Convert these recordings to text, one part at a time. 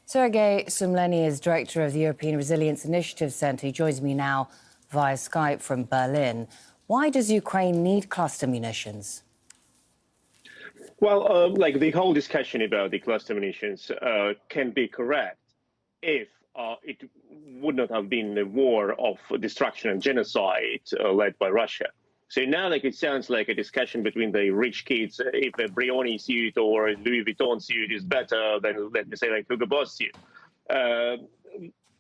Sergej Sumlenny is director of the European Resilience Initiative Centre. He joins me now via Skype from Berlin. Why does Ukraine need cluster munitions? Well, the whole discussion about the cluster munitions can be correct if it would not have been a war of destruction and genocide led by Russia. So now, it sounds like a discussion between the rich kids if a Brioni suit or a Louis Vuitton suit is better than, let me say, like Hugo Boss suit.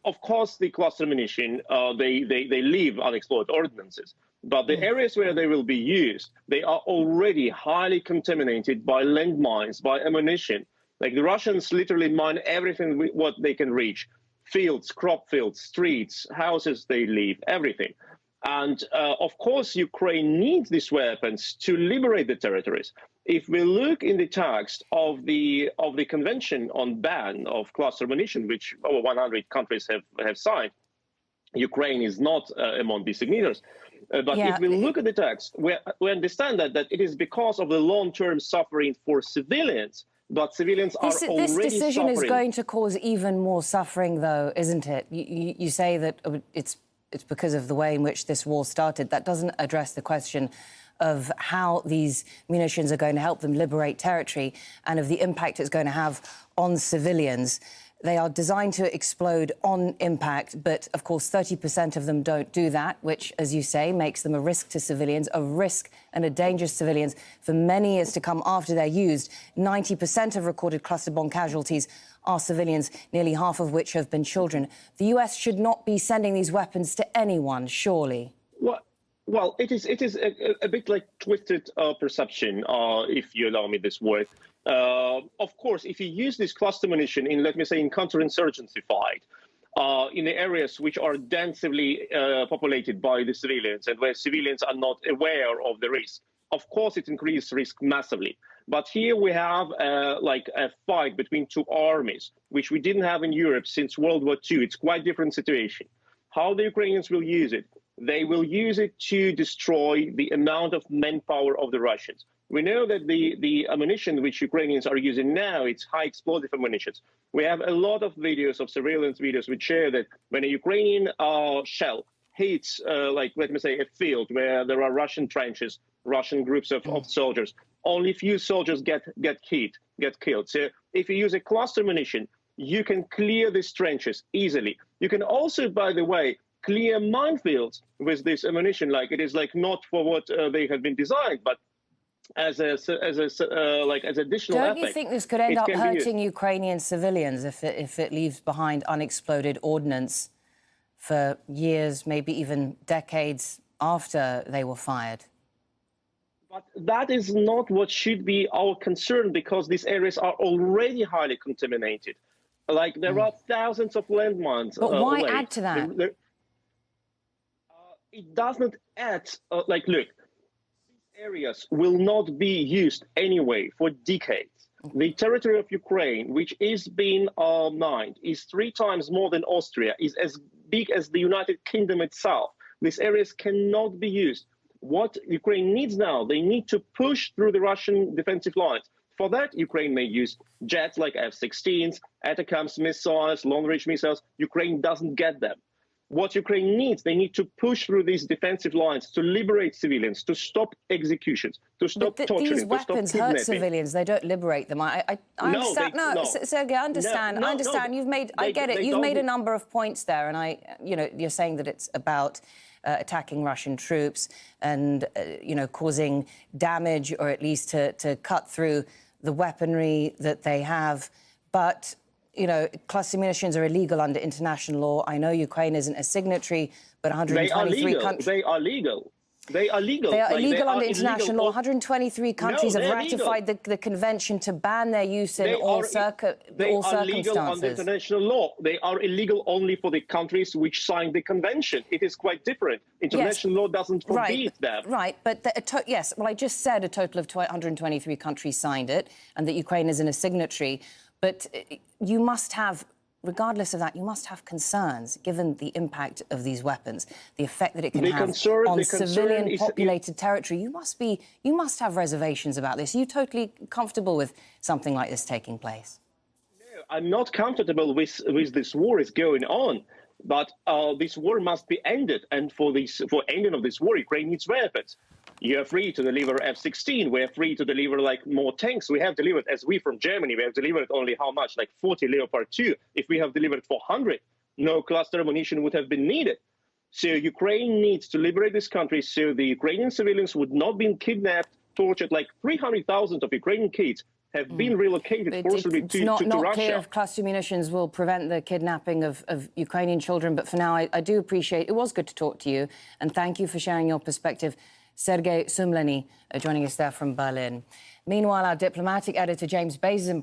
Of course, the cluster munition, they leave unexploded ordnances. But the areas where they will be used, they are already highly contaminated by landmines, by ammunition. Like the Russians literally mine everything what they can reach. Fields, crop fields, streets, houses they leave, everything. And of course, Ukraine needs these weapons to liberate the territories. If we look in the text of the Convention on Ban of Cluster Munition, which over 100 countries have signed, Ukraine is not among the signatories. But if we look at the text, we understand that it is because of the long-term suffering for civilians. But civilians are already This decision suffering. is going to cause even more suffering, though, isn't it? You say that it's because of the way in which this war started. That doesn't address the question of how these munitions are going to help them liberate territory and of the impact it's going to have on civilians. They are designed to explode on impact, but, of course, 30% of them don't do that, which, as you say, makes them a risk to civilians, a risk and a danger to civilians for many years to come after they're used. 90% of recorded cluster bomb casualties are civilians, nearly half of which have been children. The US should not be sending these weapons to anyone, surely. Well, it is a bit like twisted perception, if you allow me this word. Of course, if you use this cluster munition in, let me say, in counterinsurgency fight, in the areas which are densely populated by the civilians and where civilians are not aware of the risk, of course, it increases risk massively. But here we have a fight between two armies, which we didn't have in Europe since World War II. It's quite a different situation. How the Ukrainians will use it? They will use it to destroy the amount of manpower of the Russians. We know that the ammunition which Ukrainians are using now, it's high explosive ammunition. We have a lot of videos, of surveillance videos, which show that when a Ukrainian shell hits, let me say, a field where there are Russian trenches, Russian groups of soldiers, only few soldiers get killed. So if you use a cluster munition, you can clear these trenches easily. You can also, by the way, clear minefields with this ammunition. It is not for what they have been designed, but as additional Don't effect. you think this could end up hurting Ukrainian civilians if it leaves behind unexploded ordnance for years, maybe even decades after they were fired? But that is not what should be our concern, because these areas are already highly contaminated. There are thousands of landmines. But why add to that? It does not add. Look, these areas will not be used anyway for decades. The territory of Ukraine, which is being mined, is 3 times more than Austria, is as big as the United Kingdom itself. These areas cannot be used. What Ukraine needs now, they need to push through the Russian defensive lines. For that, Ukraine may use jets like F-16s, ATACMS missiles, long-range missiles. Ukraine doesn't get them. What Ukraine needs, they need to push through these defensive lines to liberate civilians, to stop executions, to stop torturing, these weapons hurt civilians. They don't liberate them. I understand. No, Sergej, I understand. I understand. You've made. I get it. You've made a number of points there, and you're saying that it's about attacking Russian troops and causing damage, or at least to cut through the weaponry that they have, but. Cluster munitions are illegal under international law. I know Ukraine isn't a signatory, but 123 countries... They are legal. They are legal. They are illegal under international law. 123 countries have ratified the convention to ban their use in all circumstances. They are legal under international law. They are illegal only for the countries which signed the convention. It is quite different. International law doesn't forbid them. Right, but yes, well, I just said a total of 123 countries signed it and that Ukraine isn't a signatory. But you must have, regardless of that, you must have concerns, given the impact of these weapons, the effect that it can have on civilian populated territory. You must have reservations about this. Are you totally comfortable with something like this taking place? No, I'm not comfortable with this war is going on, but this war must be ended. And for ending of this war, Ukraine needs weapons. You are free to deliver F-16. We are free to deliver like more tanks. We have delivered, as we from Germany, we have delivered only how much, like 40 Leopard 2. If we have delivered 400, no cluster munition would have been needed. So Ukraine needs to liberate this country so the Ukrainian civilians would not be kidnapped, tortured. Like 300,000 of Ukrainian kids have been relocated forcibly to Russia. It's not clear Russia. if cluster munitions will prevent the kidnapping of Ukrainian children, but for now, I do appreciate, it was good to talk to you, and thank you for sharing your perspective. Sergej Sumlenny joining us there from Berlin. Meanwhile, our diplomatic editor, James Bays, is in